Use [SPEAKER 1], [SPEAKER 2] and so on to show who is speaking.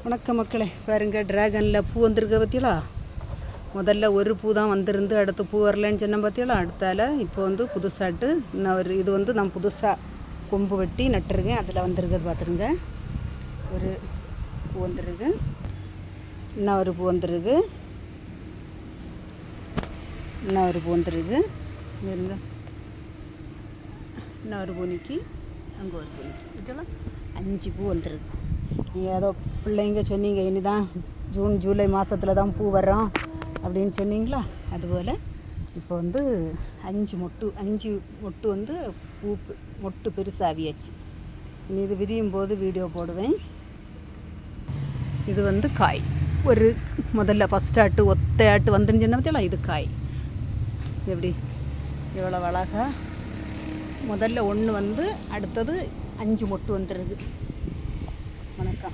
[SPEAKER 1] வணக்கம் மக்களே, பாருங்க ட்ராகனில் பூ வந்திருக்க பற்றியலா. முதல்ல ஒரு பூ தான் வந்திருந்து, அடுத்து பூ வரலன்னு சொன்ன பற்றியலா. அடுத்தால இப்போ வந்து புதுசாட்டு இது வந்து நான் புதுசாக கொம்பு வெட்டி நட்டுருக்கேன். அதில் வந்திருக்கிறது பார்த்துருங்க. ஒரு பூ வந்துருக்கு, இன்னும் ஒரு பூ வந்துருக்கு, இன்னும் ஒரு பூ வந்துருக்கு. இருங்க, இன்னும் ஒரு பூ நிற்கி, அங்கே ஒரு பூ நிற்கி. இதெல்லாம் 5 பூ வந்துருக்கு. நீங்கள் ஏதோ பிள்ளைங்க சொன்னீங்க இனி தான் ஜூன் ஜூலை மாதத்தில் தான் பூ வர்றோம் அப்படின்னு சொன்னீங்களா. அதுபோல் இப்போ வந்து 5 மொட்டு வந்து பூ மொட்டு பெருசாகியாச்சு. இனி இது விரியும் போது வீடியோ போடுவேன். இது வந்து காய். ஒரு முதல்ல ஃபஸ்ட்டாட்டு ஒத்தையாட்டு வந்துன்னு சொன்ன பற்றியெல்லாம் இது காய். எப்படி எவ்வளோ அழகா முதல்ல ஒன்று வந்து அடுத்தது 5 மொட்டு வந்துடுது. வணக்கம்.